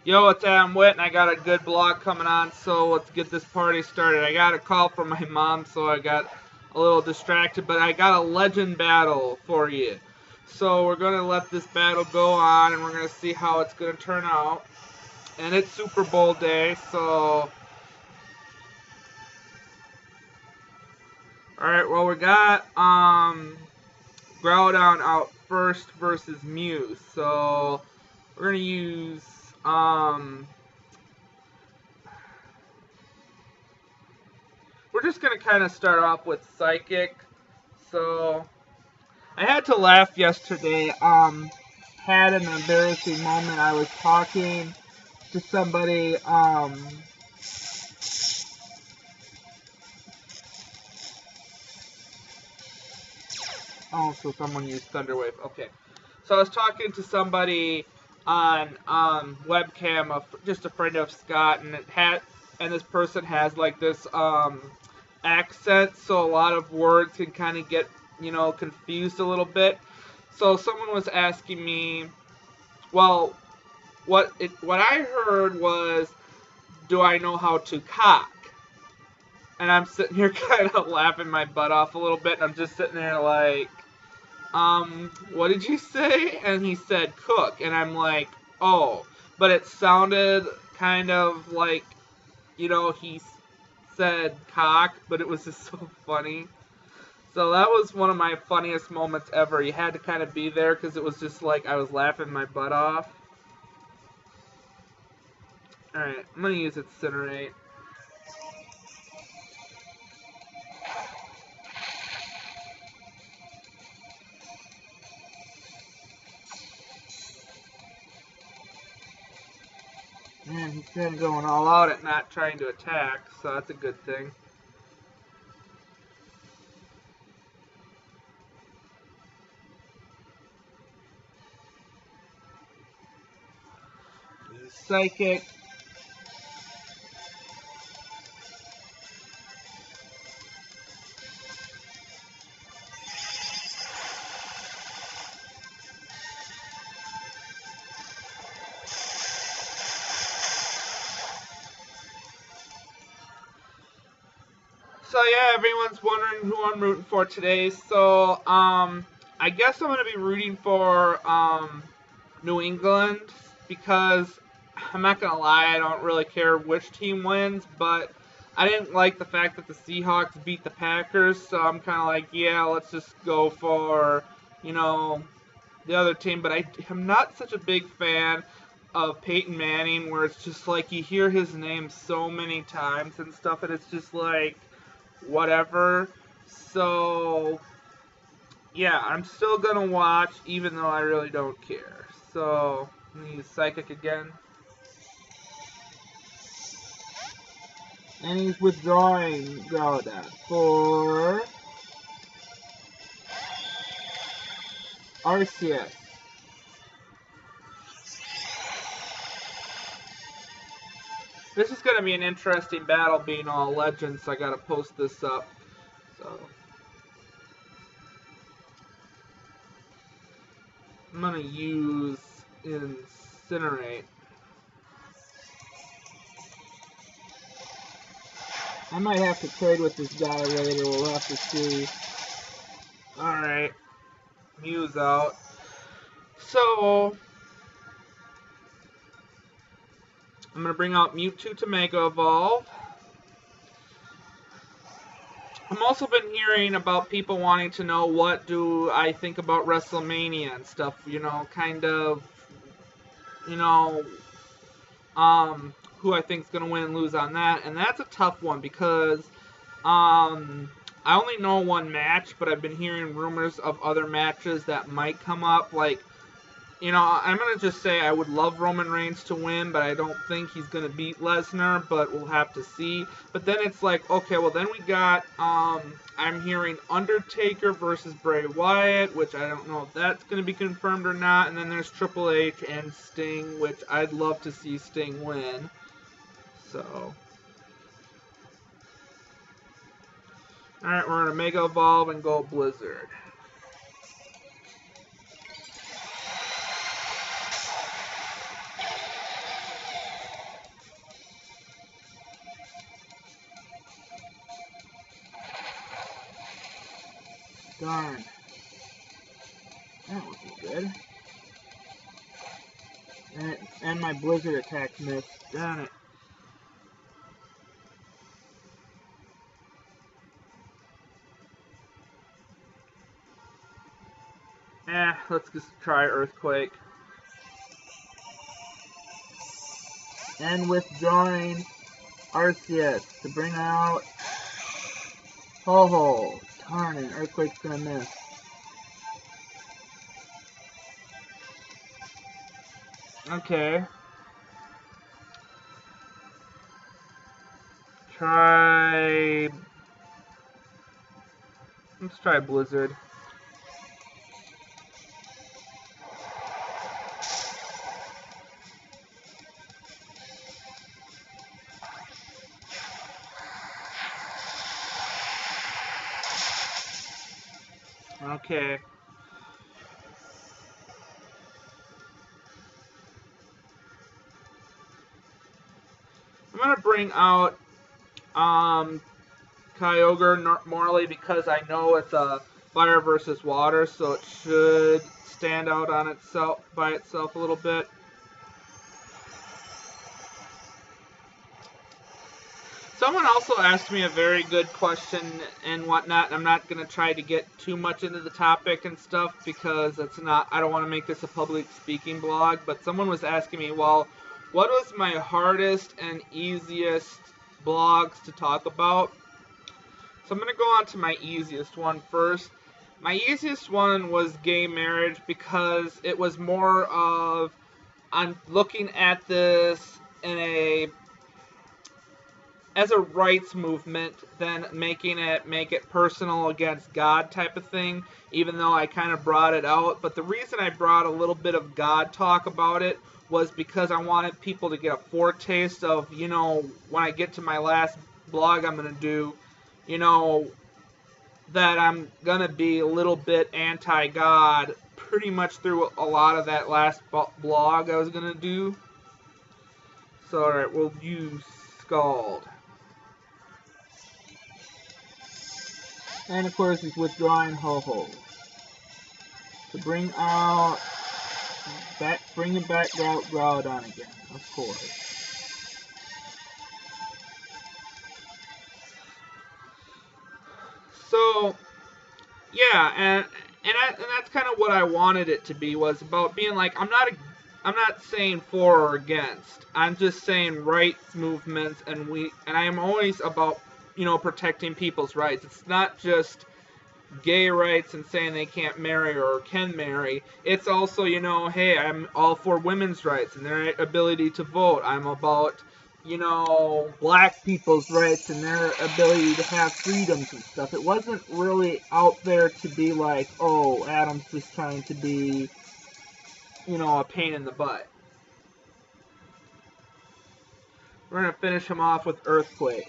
Yo, it's Adam Witt, and I got a good blog coming on, so let's get this party started. I got a call from my mom, so I got a little distracted, but I got a legend battle for you. So we're going to let this battle go on, and we're going to see how it's going to turn out. And it's Super Bowl day, so... Alright, well, we got Groudon out first versus Mew. So we're going to use... We're just going to kind of start off with Psychic. So, I had to laugh yesterday. Had an embarrassing moment. I was talking to somebody, oh, so someone used Thunderwave. Okay. So I was talking to somebody on webcam, just a friend of Scott, and this person has like this accent, so a lot of words can kind of get confused a little bit. So someone was asking me, well, what I heard was, do I know how to cock? And I'm sitting here kind of laughing my butt off a little bit, and I'm just sitting there like, what did you say? And he said cook, and I'm like, oh, but it sounded kind of like, he said cock, but it was just so funny. So that was one of my funniest moments ever. You had to kind of be there because it was just like I was laughing my butt off. Alright, I'm going to use Incinerate. Man, he's kind of going all out at not trying to attack, so that's a good thing. Psychic. So yeah, everyone's wondering who I'm rooting for today. So I guess I'm gonna be rooting for New England because I'm not gonna lie, I don't really care which team wins, but I didn't like the fact that the Seahawks beat the Packers, so I'm kind of like, yeah, let's just go for the other team. But I am not such a big fan of Peyton Manning, where it's just like you hear his name so many times and stuff, and it's just like whatever. So, yeah, I'm still gonna watch, even though I really don't care. So, I'm gonna use Psychic again. And he's withdrawing Groudon for RCS. This is gonna be an interesting battle, being all legends, so I gotta post this up. So, I'm gonna use Incinerate. I might have to trade with this guy later, we'll have to see. Alright, Mew's out. So, I'm going to bring out Mewtwo to Mega Evolve. I've also been hearing about people wanting to know what do I think about WrestleMania and stuff, kind of, who I think is going to win and lose on that. And that's a tough one because I only know one match, but I've been hearing rumors of other matches that might come up. Like, I'm going to just say I would love Roman Reigns to win, but I don't think he's going to beat Lesnar, but we'll have to see. But then it's like, okay, well, then we got, I'm hearing Undertaker versus Bray Wyatt, which I don't know if that's going to be confirmed or not. And then there's Triple H and Sting, which I'd love to see Sting win. So, alright, we're going to Mega Evolve and go Blizzard. Darn. That wasn't good. And my blizzard attack missed. Darn it. Let's just try Earthquake. And withdrawing Arceus to bring out Ho-Ho. Darn it, Earthquake's gonna miss. Okay. Let's try Blizzard. Okay. I'm gonna bring out Kyogre Morley because I know it's a fire versus water, so it should stand out on itself by itself a little bit. Someone also asked me a very good question and whatnot, and I'm not going to try to get too much into the topic and stuff because I don't want to make this a public speaking blog, but someone was asking me, well, what was my hardest and easiest blogs to talk about? So I'm going to go on to my easiest one first. My easiest one was gay marriage because it was more of, I'm looking at this as a rights movement than make it personal against God type of thing, even though I kind of brought it out. But the reason I brought a little bit of God talk about it was because I wanted people to get a foretaste of, when I get to my last blog I'm going to do, that I'm going to be a little bit anti-God pretty much through a lot of that last blog I was going to do. So, alright, we'll use Scald. And of course, he's withdrawing Ho-Ho to bring it back Groudon again, of course. So, yeah, and that's kind of what I wanted it to be, was about being like, I'm not saying for or against. I'm just saying rights movements, and I am always about protecting people's rights. It's not just gay rights and saying they can't marry or can marry. It's also, hey, I'm all for women's rights and their ability to vote. I'm about, black people's rights and their ability to have freedoms and stuff. It wasn't really out there to be like, oh, Adam's just trying to be, a pain in the butt. We're going to finish him off with Earthquake.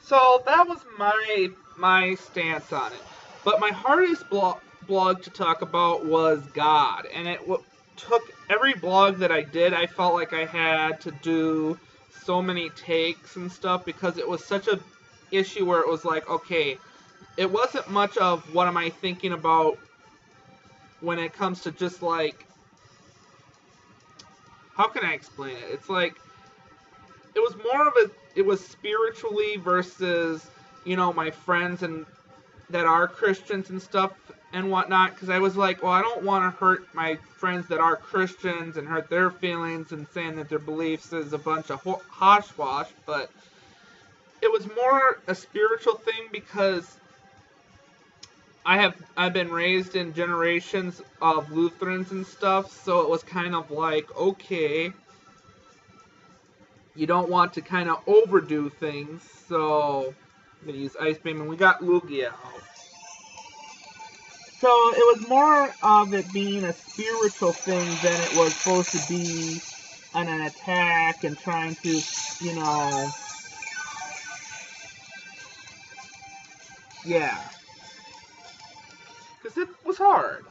So that was my stance on it. But my hardest blog to talk about was God. And it took every blog that I did, I felt like I had to do so many takes and stuff because it was such a issue where it was like, okay, it wasn't much of what am I thinking about when it comes to just like, how can I explain it? It's like, it was more of it was spiritually versus, my friends and that are Christians and stuff and whatnot, because I was like, well, I don't want to hurt my friends that are Christians and hurt their feelings and saying that their beliefs is a bunch of hogwash, but it was more a spiritual thing because I've been raised in generations of Lutherans and stuff, so it was kind of like, okay, you don't want to kind of overdo things, so I'm going to use Ice Beam, and we got Lugia out. So it was more of it being a spiritual thing than it was supposed to be an attack and trying to, yeah. Because it was hard.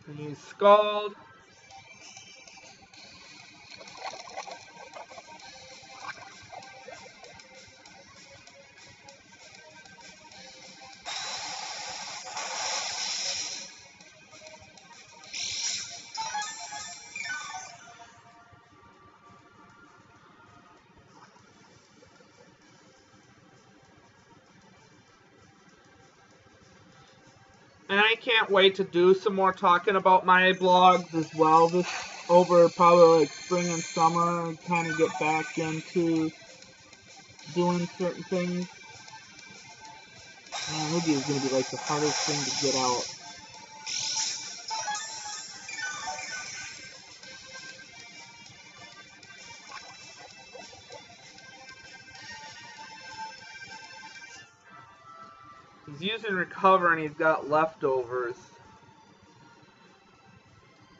And use Scald. And I can't wait to do some more talking about my blogs as well. This over probably like spring and summer, and kind of get back into doing certain things. Maybe it's going to be like the hardest thing to get out. He's using recover and he's got leftovers.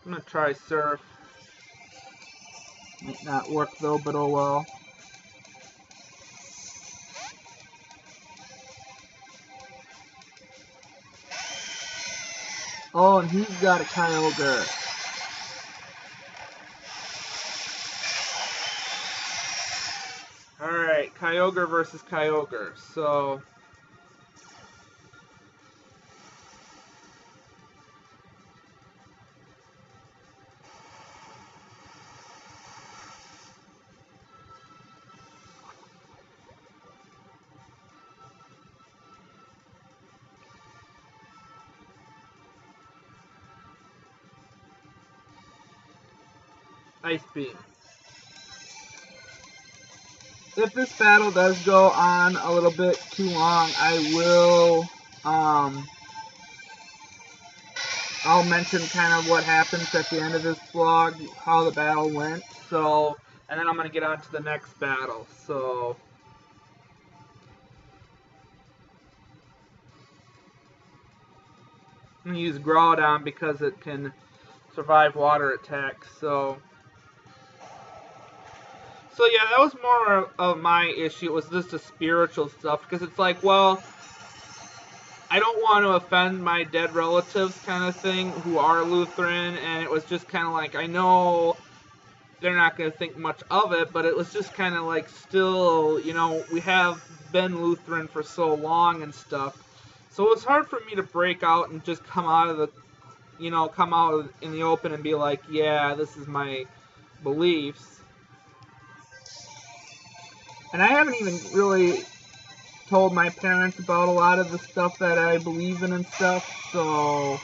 I'm going to try surf. Might not work though, but oh well. Oh, and he's got a Kyogre. Alright, Kyogre versus Kyogre. So Ice Beam. If this battle does go on a little bit too long, I will, I'll mention kind of what happens at the end of this vlog, how the battle went, so, and then I'm going to get on to the next battle, so. I'm going to use Groudon because it can survive water attacks, so. So yeah, that was more of my issue. It was just the spiritual stuff, because it's like, well, I don't want to offend my dead relatives kind of thing who are Lutheran, and it was just kind of like, I know they're not going to think much of it, but it was just kind of like, still, you know, we have been Lutheran for so long and stuff. So it was hard for me to break out and just come out of the, you know, come out in the open and be like, yeah, this is my beliefs. And I haven't even really told my parents about a lot of the stuff that I believe in and stuff, so.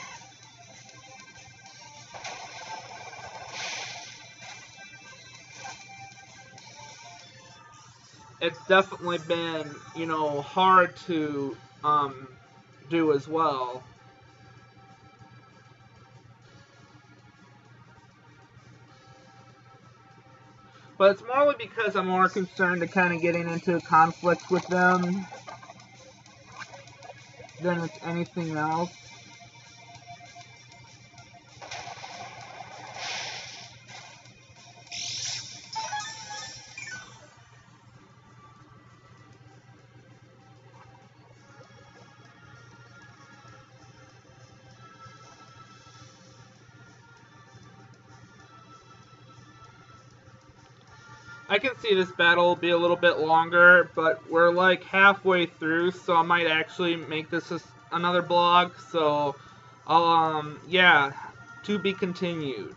It's definitely been, you know, hard to do as well. But it's more because I'm more concerned to kind of getting into conflict with them than it's anything else. I can see this battle will be a little bit longer, but we're like halfway through, so I might actually make this another blog. So, yeah, to be continued.